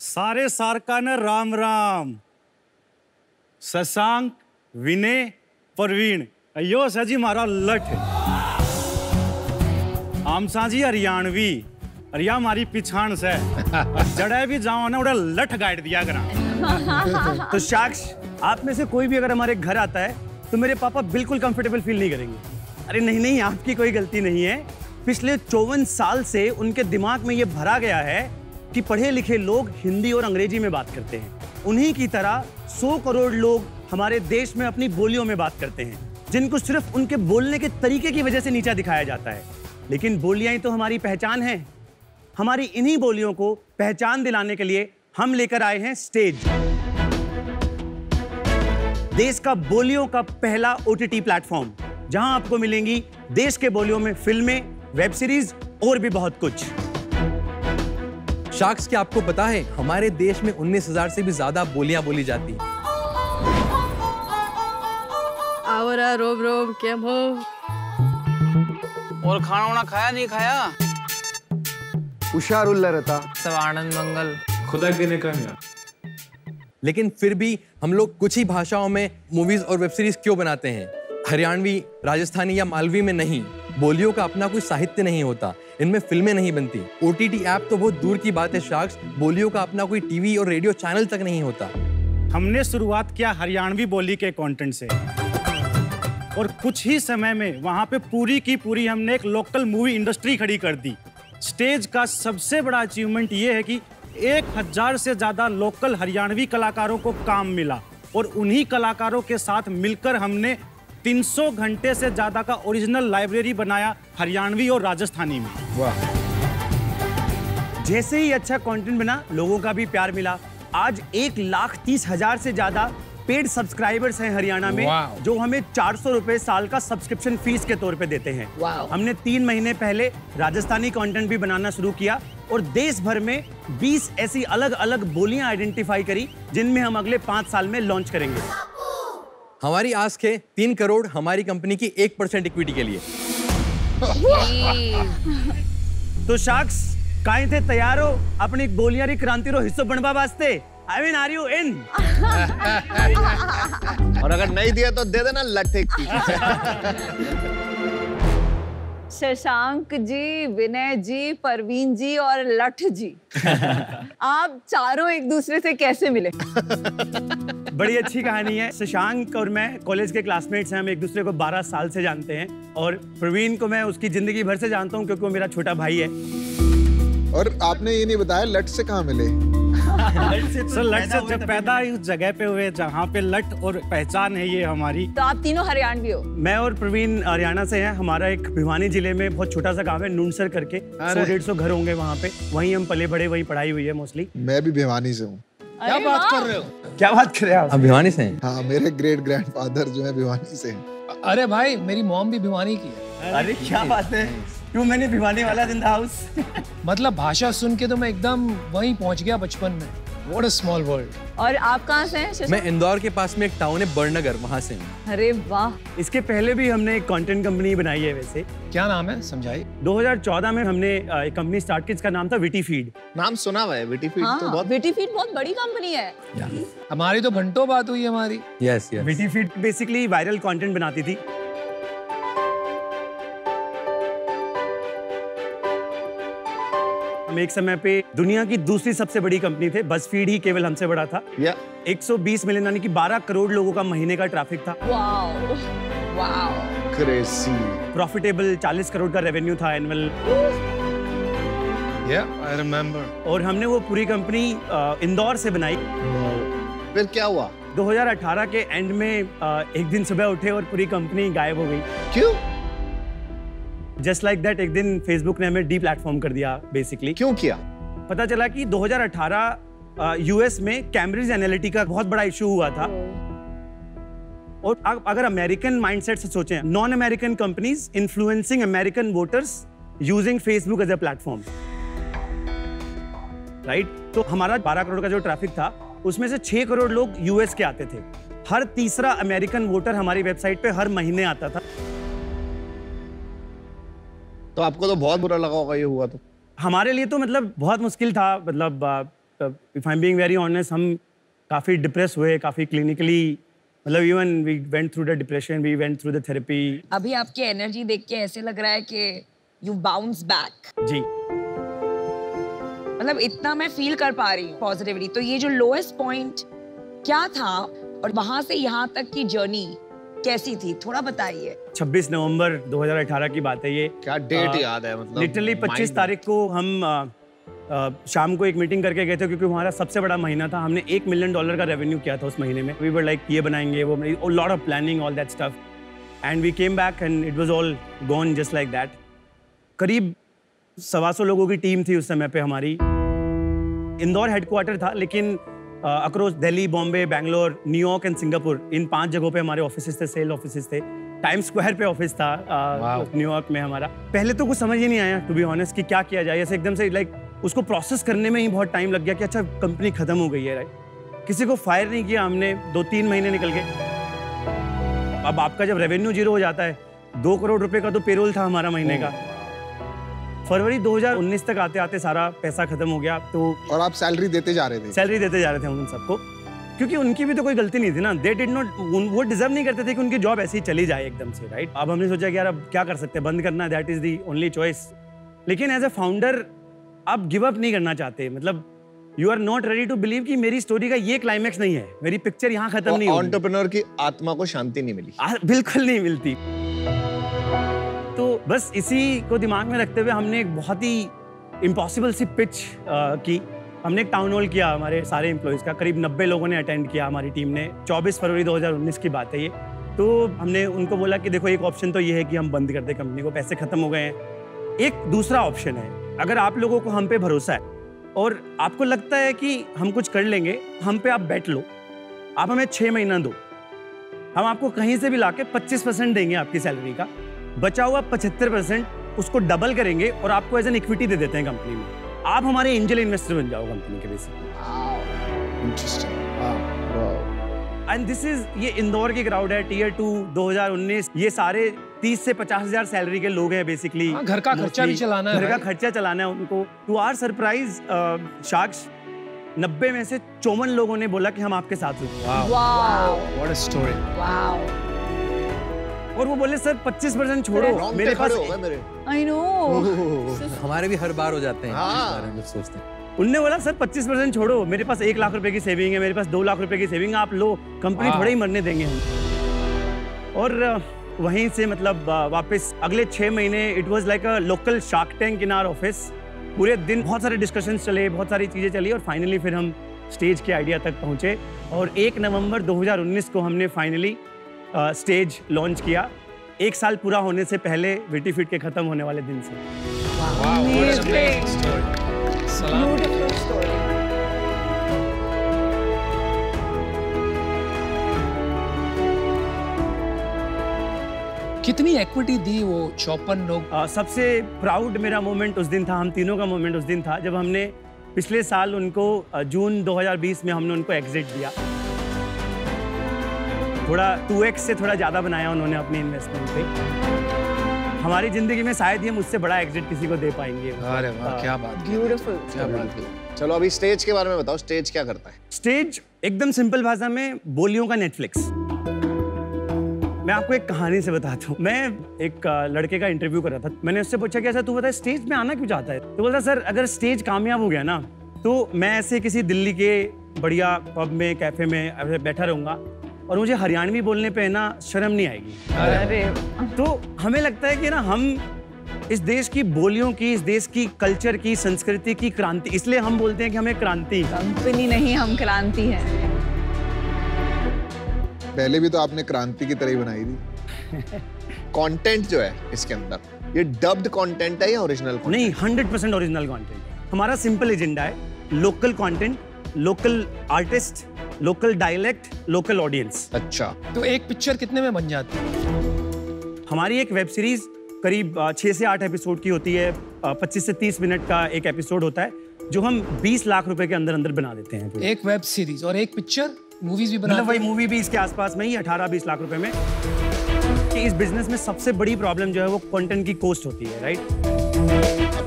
सारे सारकान राम राम। शशांक, विनय, प्रवीण, यो सजी मारा लठ। आमसा जी हरियाणवी, अरिया मारी पिछाण से जड़े भी जाओ ना उड़ा लठ गाइड दिया करा। तो साक्ष, आप में से कोई भी अगर हमारे घर आता है तो मेरे पापा बिल्कुल कंफर्टेबल फील नहीं करेंगे। अरे नहीं नहीं, आपकी कोई गलती नहीं है। पिछले 54 साल से उनके दिमाग में ये भरा गया है कि पढ़े लिखे लोग हिंदी और अंग्रेजी में बात करते हैं। उन्हीं की तरह 100 करोड़ लोग हमारे देश में अपनी बोलियों में बात करते हैं, जिनको सिर्फ उनके बोलने के तरीके की वजह से नीचा दिखाया जाता है। लेकिन बोलियां ही तो हमारी पहचान है। हमारी इन्हीं बोलियों को पहचान दिलाने के लिए हम लेकर आए हैं स्टेज, देश का बोलियों का पहला OTT प्लेटफॉर्म, जहां आपको मिलेंगी देश के बोलियों में फिल्में, वेब सीरीज और भी बहुत कुछ। शाक्स, क्या आपको पता है हमारे देश में 19,000 से भी ज्यादा बोलियां बोली जाती हैं। आवरा रोब रोब केम हो? और खाना वाना खाया नहीं खाया? हुशारुल्ला रहता सब आनंद मंगल खुदा के ने कामयाब। लेकिन फिर भी हम लोग कुछ ही भाषाओं में मूवीज और वेब सीरीज क्यों बनाते हैं? हरियाणवी, राजस्थानी या मालवी में नहीं। बोलियों का अपना कोई साहित्य नहीं होता, इनमें फिल्में नहीं बनती। OTT ऐप तो बहुत दूर की बात है शाक्स, बोलियों का अपना कोई टीवी और रेडियो चैनल तक नहीं होता। हमने शुरुआत किया हरियाणवी बोली के कंटेंट से और कुछ ही समय में वहां पे पूरी की पूरी हमने एक लोकल मूवी इंडस्ट्री खड़ी कर दी। स्टेज का सबसे बड़ा अचीवमेंट ये है कि 1000 से ज्यादा लोकल हरियाणवी कलाकारों को काम मिला और उन्हीं कलाकारों के साथ मिलकर हमने 300 घंटे से ज्यादा का ओरिजिनल लाइब्रेरी बनाया हरियाणवी और राजस्थानी में। वाह! जैसे ही अच्छा कंटेंट बना, लोगों का भी प्यार मिला। आज 1,30,000 से ज्यादा पेड सब्सक्राइबर्स हैं हरियाणा में, जो हमें 400 रुपए साल का सब्सक्रिप्शन फीस के तौर पे देते हैं। हमने 3 महीने पहले राजस्थानी कंटेंट भी बनाना शुरू किया और देश भर में 20 ऐसी अलग अलग बोलियां आइडेंटिफाई करी, जिनमें हम अगले 5 साल में लॉन्च करेंगे। हमारी आस्क है 3 करोड़ हमारी कंपनी की 1% इक्विटी के लिए। तो शाक्स, काहे थे तैयार हो अपनी बोलियां री क्रांति रो हिस्सों बनवा वास्ते? I mean, are you in? और अगर नहीं दिया तो दे देना लट्ठे की। शशांक जी, विनय जी, परवीन जी और लठ जी, आप चारों एक दूसरे से कैसे मिले? बड़ी अच्छी कहानी है। शशांक और मैं कॉलेज के क्लासमेट्स हैं, हम एक दूसरे को 12 साल से जानते हैं और प्रवीण को मैं उसकी जिंदगी भर से जानता हूँ क्योंकि वो मेरा छोटा भाई है। और आपने ये नहीं बताया लट से कहाँ मिले? लट से जब पैदा उस जगह पे हुए जहाँ पे लट और पहचान है ये हमारी। तो आप तीनों हरियाणवी हो? मैं और प्रवीण हरियाणा से हैं। हमारा एक भिवानी जिले में बहुत छोटा सा गांव है नुनसर करके, 100-150 घर होंगे वहाँ पे। वहीं हम पले बड़े, वहीं पढ़ाई हुई है मोस्टली। मैं भी भिवानी से हूँ। क्या बात कर रहे हो? क्या बात कर रहे हैं आप? भिवानी से हैं? हाँ, मेरे ग्रेट ग्रैंडफादर जो है भिवानी से हैं। अरे भाई, मेरी मॉम भी भिवानी की है। अरे क्या बात है, क्यों? मैंने भिवानी वाला इन द हाउस। मतलब भाषा सुन के तो मैं एकदम वहीं पहुंच गया बचपन में। What a small world। और आप कहाँ से हैं? मैं इंदौर के पास में एक टाउन है बड़नगर, वहाँ से हूँ। अरे वाह! इसके पहले भी हमने एक कंटेंट कंपनी बनाई है। वैसे क्या नाम है, समझाइए। 2014 में हमने एक कंपनी स्टार्ट की, इसका नाम था विटी फीड। नाम सुना हुआ है विटी फीड। हाँ, तो बहुत विटी फीड बहुत बड़ी कंपनी है। हमारी तो घंटों बात हुई हमारी। Yes yes. Witty feed basically viral content बनाती थी। हम एक समय पे दुनिया की दूसरी सबसे बड़ी कंपनी थे। बज़फीड ही केवल हमसे बड़ा था। 120 मिलियन यानी कि 12 करोड़ लोगों का महीने का ट्रैफिक था। Wow wow, crazy. Profitable 40 crore का रेवेन्यू था एनुअल। I remember। और हमने वो पूरी कंपनी इंदौर से बनाई। फिर क्या हुआ? 2018 के एंड में एक दिन सुबह उठे और पूरी कंपनी गायब हो गई। क्यों? जस्ट लाइक दैट एक दिन फेसबुक ने हमें डी प्लेटफॉर्म कर दिया बेसिकली। क्यों किया? पता चला कि 2018 यूएस में कैम्ब्रिज एनालिटिका बहुत बड़ा इशू हुआ था। और अगर अमेरिकन माइंडसेट से सोचें, non American companies influencing American voters using Facebook as a platform, right? तो हमारा 12 करोड़ का जो ट्रैफिक था उसमें से 6 करोड़ लोग यूएस के आते थे। हर तीसरा अमेरिकन वोटर हमारी वेबसाइट पे हर महीने आता था। तो आपको तो बहुत बुरा लगा होगा ये हुआ तो। हमारे लिए तो मतलब बहुत मुश्किल था। मतलब if I am being very honest, हम काफ़ी डिप्रेस हुए, काफ़ी क्लिनिकली, मतलब even we went through the depression, we went through the therapy. अभी आपकी एनर्जी देख के ऐसे लग रहा है कि यू बाउंस बैक। जी, मतलब इतना मैं फील कर पा रही हूँ पॉजिटिवली। तो ये जो लोएस्ट पॉइंट क्या था और वहां से यहाँ तक की जर्नी कैसी थी, थोड़ा बताइए। 26 नवंबर 2018 की बात है ये। क्या डेट याद है? मतलब लिटरली 25 तारीख को हम शाम को एक मीटिंग करके गए थे, क्योंकि हमारा सबसे बड़ा महीना था। हमने $1 मिलियन का रेवेन्यू किया था उस महीने में। वी वर लाइक ये बनाएंगे, वो lot of planning, all that stuff, and we came back and it was all gone just like that. करीब 125 लोगों की टीम थी उस समय पे हमारी। इंदौर हेडक्वार्टर था, लेकिन across Delhi, Bombay, Bangalore, New York and Singapore, इन 5 जगहों पे हमारे ऑफिसेस थे, सेल ऑफिसेस थे। टाइम स्क्वायर पे ऑफिस था न्यूयॉर्क में हमारा। पहले तो कुछ समझ ही नहीं आया टू बी ऑनेस्ट कि क्या किया जाए। ऐसे एकदम से लाइक उसको प्रोसेस करने में ही बहुत टाइम लग गया कि अच्छा कंपनी खत्म हो गई है, राइट। किसी को फायर नहीं किया हमने, 2-3 महीने निकल गए। अब आपका जब रेवेन्यू 0 हो जाता है, 2 करोड़ रुपए का तो पेरोल था हमारा महीने का। फरवरी 2019 तक आते आते सारा पैसा खत्म हो गया। तो और आप सैलरी देते जा रहे थे? सैलरी देते जा रहे थे उन सबको, क्योंकि उनकी भी तो कोई गलती नहीं थी ना। दे डिड नॉट, वो डिजर्व नहीं करते थे कि उनकी जॉब ऐसे ही चली जाए एकदम से, राइट। अब हमने सोचा कि यार अब क्या कर सकते हैं, बंद करना, that is the only choice. लेकिन एज ए फाउंडर आप गिव अप नहीं करना चाहते, मतलब you are not ready to believe कि मेरी स्टोरी का ये क्लाइमैक्स नहीं है, मेरी पिक्चर यहाँ खत्म नहीं होगी। एंटरप्रेन्योर की आत्मा को शांति नहीं मिली? बिल्कुल नहीं मिलती। तो बस इसी को दिमाग में रखते हुए हमने एक बहुत ही इम्पॉसिबल सी पिच की। हमने एक टाउन हॉल किया हमारे सारे एम्प्लॉइज का, करीब 90 लोगों ने अटेंड किया हमारी टीम ने। 24 फरवरी 2019 की बात है ये। तो हमने उनको बोला कि देखो, एक ऑप्शन तो ये है कि हम बंद कर दें कंपनी को, पैसे खत्म हो गए हैं। एक दूसरा ऑप्शन है, अगर आप लोगों को हम पे भरोसा है और आपको लगता है कि हम कुछ कर लेंगे, हम पे आप बैठ लो, आप हमें 6 महीना दो, हम आपको कहीं से भी लाके 25% देंगे आपकी सैलरी का, बचा हुआ 75% उसको डबल करेंगे और आपको एज एन इक्विटी दे देते हैं कंपनी में। आप हमारे एंजल इन्वेस्टर बन जाओ कंपनी के बेसिकली। एंड दिस इज, ये इंदौर की क्राउड है, टियर 2, 2019, ये सारे 30 से 50,000 सैलरी के लोग हैं बेसिकली। घर का खर्चा भी चलाना है, घर का खर्चा चलाना है उनको। टू आवर सरप्राइज साक्ष, 90 में से 54 लोगों ने बोला कि हम आपके साथ रुकेंगे। What a story. और वो बोले सर 25% छोड़ो, मेरे पास आई नो हमारे भी हर बार हो जाते हैं इस बारे में सोचते हैं। उनने बोला सर 25% छोड़ो, मेरे पास 1 लाख रुपए की सेविंग है, मेरे पास 2 लाख रुपए की सेविंग, आप लो, कंपनी थोड़ा ही मरने देंगे हम। और वहीं से मतलब वापस अगले 6 महीने it was like a local Shark Tank in our office. पूरे दिन बहुत सारे डिस्कशंस चले, बहुत सारी चीजें चली और फाइनली फिर हम स्टेज के आइडिया तक पहुंचे। और 1 नवंबर 2019 को हमने फाइनली स्टेज लॉन्च किया, 1 साल पूरा होने से पहले, विटी फिट के खत्म होने वाले दिन से। कितनी इक्विटी दी वो 54 लोग? सबसे प्राउड मेरा मोमेंट उस दिन था, हम तीनों का मोमेंट उस दिन था जब हमने पिछले साल उनको जून 2020 में हमने उनको एग्जिट दिया। थोड़ा 2x से थोड़ा ज़्यादा बनाया उन्होंने अपनी इन्वेस्टमेंट पे। हमारी ज़िंदगी में शायद ही हम उससे बड़ा एग्जिट किसी को दे पाएंगे। अरे वाह, क्या बात, ब्यूटीफुल, क्या बात। चलो अभी स्टेज के बारे में बताओ, स्टेज क्या करता है? स्टेज एकदम सिंपल भाषा में बोलियों का नेटफ्लिक्स। मैं आपको एक कहानी से बताता हूँ। मैं एक लड़के का इंटरव्यू कर रहा था, मैंने उससे पूछा कि ऐसा तू बता स्टेज में आना क्यों चाहता है? तो बोलता सर अगर स्टेज कामयाब हो गया ना तो मैं ऐसे किसी दिल्ली के बढ़िया पब में, कैफे में ऐसे बैठा रहूंगा और मुझे हरियाणवी बोलने पे ना शर्म नहीं आएगी। अरे तो हमें लगता है कि ना हम इस देश की बोलियों की, इस देश की कल्चर की, संस्कृति की क्रांति, इसलिए हम बोलते हैं कि हमें क्रांति। कंपनी नहीं, हम क्रांति है। पहले भी तो आपने क्रांति की तरह ही बनाई थी। कंटेंट जो है इसके अंदर, ये डब्ड कंटेंट है या ओरिजिनल कंटेंट? नहीं, 100% ओरिजिनल कंटेंट। हमारा सिंपल एजेंडा है, local content, local artist, local dialect, local audience. अच्छा, तो एक पिक्चर कितने में बन जाती है? हमारी एक वेब सीरीज करीब 6 से 8 एपिसोड की होती है। 25 से 30 मिनट का एक एपिसोड होता है जो हम 20 लाख रुपए के अंदर अंदर बना देते हैं। एक वेब सीरीज और एक पिक्चर, मूवीज भी मतलब बनाते वही मूवी भी इसके आसपास में ही 18-20 लाख रुपए में। कि इस बिजनेस में सबसे बड़ी प्रॉब्लम जो है वो कंटेंट की कॉस्ट होती है, राइट?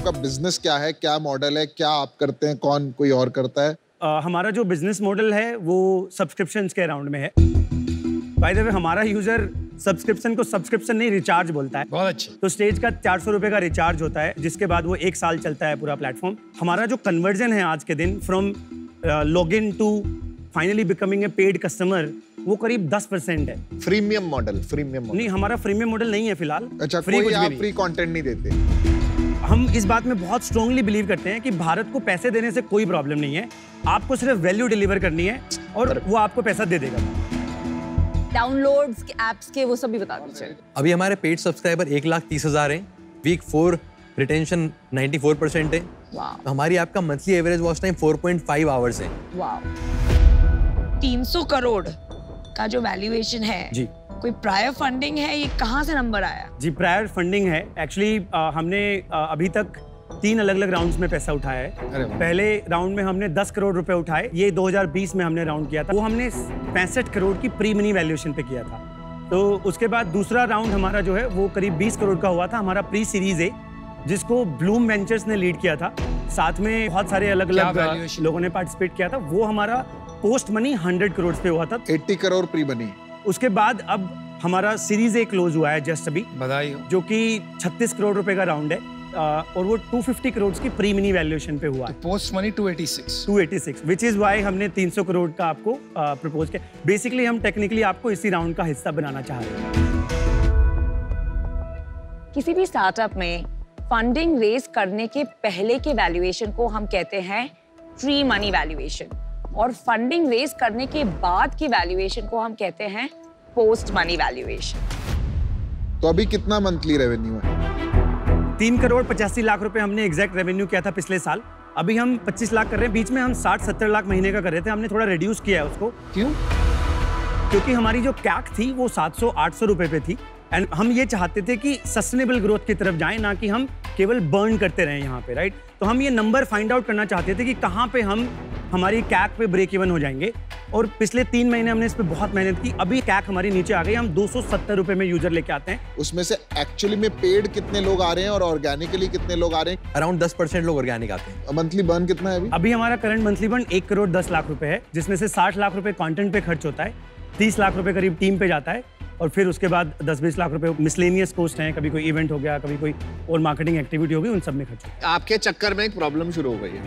आपका बिजनेस क्या है, क्या मॉडल है, क्या आप करते हैं, कौन कोई और करता है? हमारा जो बिजनेस मॉडल है वो सब्सक्रिप्शंस के अराउंड में है। बाय द वे हमारा यूजर सब्सक्रिप्शन को सब्सक्रिप्शन नहीं रिचार्ज बोलता है। बहुत अच्छे। तो स्टेज का 400 रुपए का रिचार्ज होता है, जिसके बाद वो 1 साल चलता है पूरा प्लेटफॉर्म। हमारा जो कन्वर्जन है आज के दिन from login to finally becoming a paid customer, वो करीब 10% है। फ्रीमियम मॉडल नहीं, हमारा फ्रीमियम मॉडल नहीं है फिलहाल। अच्छा, फ्री कोई कुछ भी आप नहीं। फ्री कंटेंट नहीं देते? हम इस बात में बहुत स्ट्रांगली बिलीव करते हैं कि भारत को पैसे देने से कोई प्रॉब्लम नहीं है, आपको सिर्फ वैल्यू डिलीवर करनी है और वो आपको पैसा दे देगा। डाउनलोड्स के एप्स के वो सब भी बता दीजिए। अभी हमारे पेड सब्सक्राइबर 1,30,000 हैं। वीक 4 रिटेंशन 94% है। वाह हमारी ऐप का monthly average watch time 4.5 hours है। वाह। 300 करोड़ का जो वैल्यूएशन है जी, कोई प्रायर फंडिंग है, ये कहाँ से नंबर आया? जी प्रायर फंडिंग है। एक्चुअली हमने अभी तक 3 अलग-अलग राउंड्स में पैसा उठाया है। पहले राउंड में हमने 10 करोड़ रुपए उठाए, ये 2020 में हमने राउंड किया था। वो हमने 65 करोड़ की प्री मनी वैल्यूएशन पे किया था। तो उसके बाद दूसरा राउंड हमारा जो है वो करीब 20 करोड़ का हुआ था, हमारा प्री सीरीज ए, जिसको ब्लूम वेंचर्स ने लीड किया था। साथ में बहुत सारे अलग-अलग लोगों ने पार्टिसिपेट किया था। वो हमारा पोस्ट मनी 100 करोड़ पे हुआ था। 80 करोड़ प्री बनी। उसके बाद अब हमारा सीरीज ए क्लोज हुआ है जस्ट अभी, बधाई हो। जो कि 36 करोड़ रुपए का राउंड है और वो 250 करोड़ की प्री मिनी वैल्यूएशन पे हुआ है। Post money 286 which is why हमने 300 करोड़ का आपको प्रपोज किया। बेसिकली हम टेक्निकली आपको इसी राउंड का हिस्सा बनाना चाह रहे हैं। किसी भी स्टार्टअप में फंडिंग रेज करने के पहले के वैल्यूएशन को हम कहते हैं प्री मनी वैल्यूएशन, और फंडिंग रेज करने के बाद की वैल्यूएशन को हम कहते हैं पोस्ट मनी वैल्यूएशन। तो अभी कितना मंथली रेवेन्यू है? 3 करोड़ 85 लाख रुपए हमने एग्जैक्ट रेवेन्यू किया था पिछले साल। अभी हम 25 लाख कर रहे हैं। बीच में हम 60-70 लाख महीने का कर रहे थे, हमने थोड़ा रिड्यूस किया है उसको। क्यों? क्योंकि हमारी जो कैक थी वो 700-800 रुपए पे थी एंड हम ये चाहते थे कि सस्टेनेबल ग्रोथ की तरफ जाएं, ना कि हम केवल बर्न करते रहें यहाँ पे, राइट? तो हम ये नंबर फाइंड आउट करना चाहते थे कि कहाँ पे हम हमारी कैक पे ब्रेक इवन हो जाएंगे। और पिछले 3 महीने हमने इस पे बहुत मेहनत की। अभी कैक हमारी नीचे आ गई, हम 270 रुपए में यूजर लेके आते हैं। उसमें से एक्चुअली में पेड कितने लोग आ रहे हैं और ऑर्गेनिकली कितने लोग आ रहे हैं? अराउंड 10% लोग ऑर्गेनिक आते हैं। मंथली बर्न कितना है अभी? अभी हमारा current monthly burn 1 crore 10 lakh रुपए है, जिसमें से 60 लाख रुपए कंटेंट पे खर्च होता है, 30 लाख रुपए करीब टीम पे जाता है, और फिर उसके बाद 10-20 लाख रुपए मिसलेनियस कॉस्ट हैं, कभी कोई इवेंट हो गया, कभी कोई और मार्केटिंग एक्टिविटी हो गई, उन सब में खर्च होता है। आपके चक्कर में एक प्रॉब्लम शुरू हो गई है।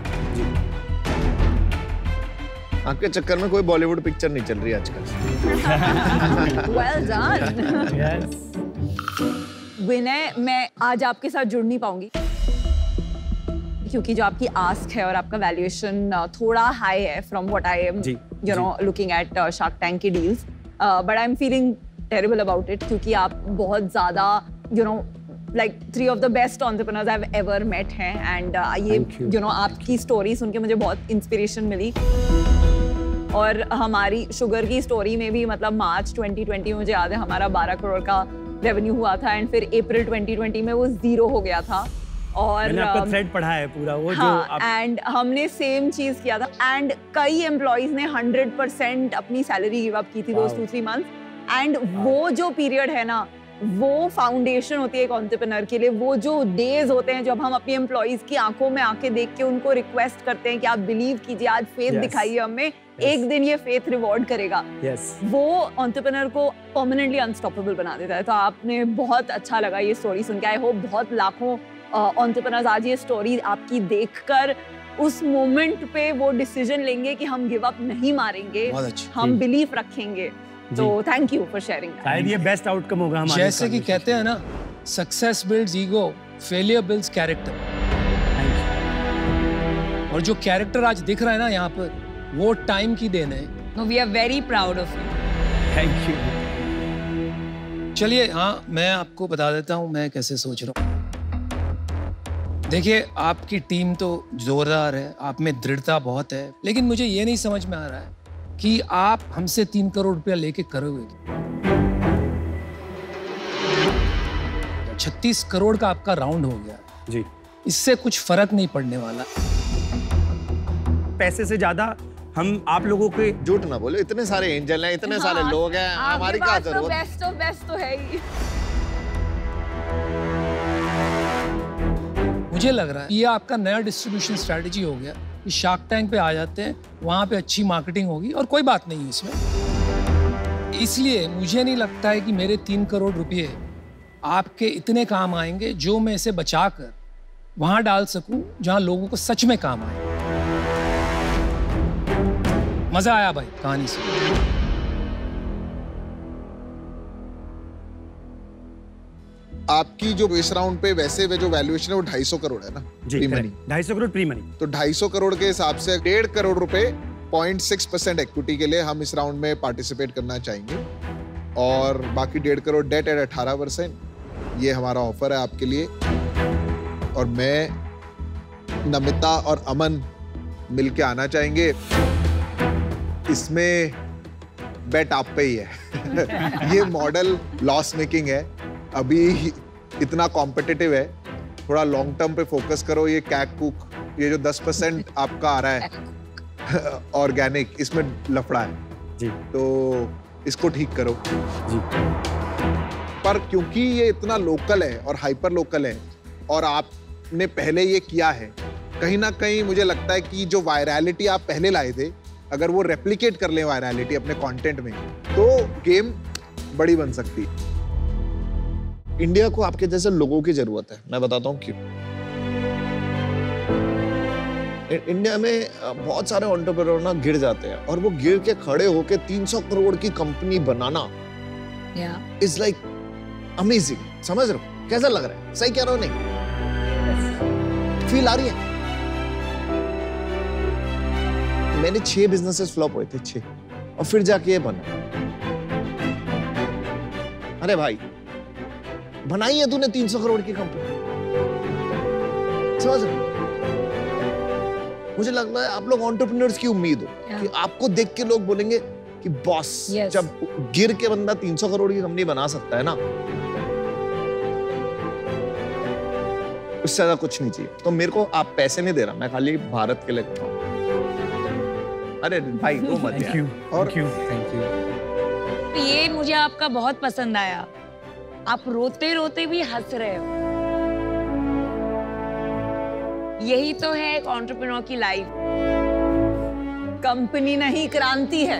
आपके चक्कर में कोई बॉलीवुड पिक्चर नहीं चल रही आजकल। Well done. विनय, मैं आज आपके साथ जुड़ नहीं पाऊंगी क्योंकि जो आपकी आस्क है और आपका वैल्यूएशन थोड़ा हाई है from what I am you know looking at Shark Tank की deals, but I am feeling terrible about it, क्योंकि आप बहुत ज्यादा you know like 3 of the best entrepreneurs I've ever met हैं, and ये you know आपकी story सुन के मुझे बहुत इंस्पिरेशन मिली। और हमारी शुगर की स्टोरी में भी मतलब मार्च 2020 में मुझे याद है हमारा 12 करोड़ का रेवेन्यू हुआ था, एंड फिर अप्रैल 2020 में वो 0 हो गया था। और मैंने आपका थ्रेड पढ़ा है पूरा वो, हाँ, जो आप... एंड हमने सेम चीज किया था, एंड कई एम्प्लॉइज ने 100% अपनी सैलरी गिव अप की थी दोस 2-3 मंथ्स। एंड वो जो पीरियड है ना, वो फाउंडेशन होती है एक एंटरप्रेन्योर के लिए। वो जो डेज होते हैं जब हम अपनी एम्प्लॉइज की आंखों में आंखें देख के उनको रिक्वेस्ट करते हैं कि आप बिलीव कीजिए, आज फेथ दिखाइए हमें, एक दिन ये फेथ रिवॉर्ड करेगा, वो एंटरप्रेन्योर को परमानेंटली अनस्टॉपेबल बना देता है। तो आपने बहुत अच्छा लगा ये स्टोरी सुन के। आई होप बहुत लाखों एंटरप्रेन्योर्स आज ये स्टोरी आपकी देखकर उस मोमेंट पे वो डिसीजन लेंगे कि हम गिव अप नहीं मारेंगे, हम बिलीफ रखेंगे। तो thank you for sharing that. शायद ये बेस्ट आउटकम होगा हमारे। जैसे कि कहते हैं ना, success builds ego, failure builds character. और जो कैरेक्टर आज दिख रहा है ना यहाँ पर, वो टाइम की देन है। No, we are very proud of you. Thank you. चलिए, हाँ, मैं आपको बता देता हूँ मैं कैसे सोच रहा हूँ। देखिए, आपकी टीम तो जोरदार है, आप में दृढ़ता बहुत है, लेकिन मुझे ये नहीं समझ में आ रहा है कि आप हमसे 3 करोड़ रुपया लेके करोगे। 36 करोड़ का आपका राउंड हो गया जी, इससे कुछ फर्क नहीं पड़ने वाला। पैसे से ज्यादा हम आप लोगों के, झूठ ना बोलो, इतने सारे एंजल हैं, इतने सारे लोग हैं, हमारी क्या जरूरत? बेस्ट ऑफ बेस्ट तो है ही। मुझे लग रहा है ये आपका नया डिस्ट्रीब्यूशन स्ट्रैटेजी हो गया कि शार्क टैंक पे आ जाते हैं, वहाँ पे अच्छी मार्केटिंग होगी और कोई बात नहीं है इसमें। इसलिए मुझे नहीं लगता है कि मेरे 3 करोड़ रुपए आपके इतने काम आएंगे जो मैं इसे बचाकर वहाँ डाल सकूं जहाँ लोगों को सच में काम आए। मजा आया भाई कहानी से। आपकी जो इस राउंड पे वैसे जो वैल्यूएशन है वो 250 करोड़ है ना? जी, pre money 250 crore pre money. तो 250 करोड़ के हिसाब से 1.5 करोड़ रुपए 0.6% इक्विटी के लिए हम इस राउंड में पार्टिसिपेट करना चाहेंगे और बाकी 1.5 करोड़ डेट एट 18%। ये हमारा ऑफर है आपके लिए और मैं, नमिता और अमन मिलके आना चाहेंगे। इसमें बेट आप पे ही है। ये मॉडल लॉस मेकिंग है, अभी इतना कॉम्पिटिटिव है, थोड़ा लॉन्ग टर्म पे फोकस करो। ये कैक कुक, ये जो 10% आपका आ रहा है ऑर्गेनिक, इसमें लफड़ा है जी, तो इसको ठीक करो जी। पर क्योंकि ये इतना लोकल है और हाइपर लोकल है और आपने पहले ये किया है, कहीं ना कहीं मुझे लगता है कि जो वायरलिटी आप पहले लाए थे, अगर वो रेप्लिकेट कर लें वायरलिटी अपने कंटेंट में, तो गेम बड़ी बन सकती है। इंडिया को आपके जैसे लोगों की जरूरत है, मैं बताता हूँ क्यों। इंडिया में बहुत सारे एंटरप्रेन्योर ना गिर जाते हैं और वो गिर के खड़े होके 300 करोड़ की company banana is like amazing. समझ रहे हो कैसा लग रहा है? सही कह रहा हूँ नहीं? फील आ रही है? मैंने 6 बिजनेसेस फ्लॉप हुए थे, 6, और फिर जाके ये बना। अरे भाई बनाई है तूने 300 करोड़ की कंपनी, समझ रहे? मुझे लगता है आप लोग एंटरप्रेन्योर्स की उम्मीद हो कि आपको देख के लोग बोलेंगे कि बॉस जब गिर के बंदा 300 करोड़ की कंपनी बना सकता है ना, उससे ज्यादा कुछ नहीं चाहिए। तो मेरे को आप पैसे नहीं दे रहा, मैं खाली भारत के लिए कर रहा हूं। अरे भाई वो मत यार। और थैंक यू। ये मुझे आपका बहुत पसंद आया, आप रोते रोते भी हंस रहे हो। यही तो है एक एंटरप्रेन्योर की लाइफ। कंपनी नहीं, क्रांति है।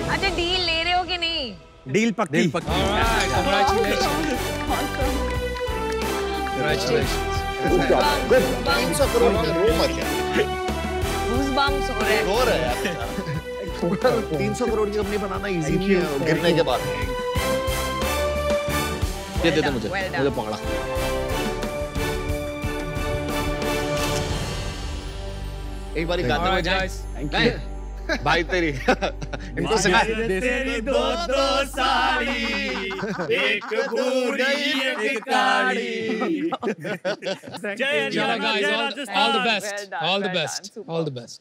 अच्छा डील ले रहे हो कि नहीं? डील पक्की। डील पक्की। Good job, good. 300 करोड़ का रो मत यार। गूज़बम्प्स हो रहे हैं। रो रहे हैं यार। 300 करोड़ की कंपनी बनाना इजी नहीं है गिरने के बाद। ये दे दो मुझे, मुझे पकड़ा। एक बार गाते हुए जाए भाई तेरी इनको सिखा तेरी दो साड़ी, एक भूरी एक काली। चलो guys, all the best, all the best, all the best.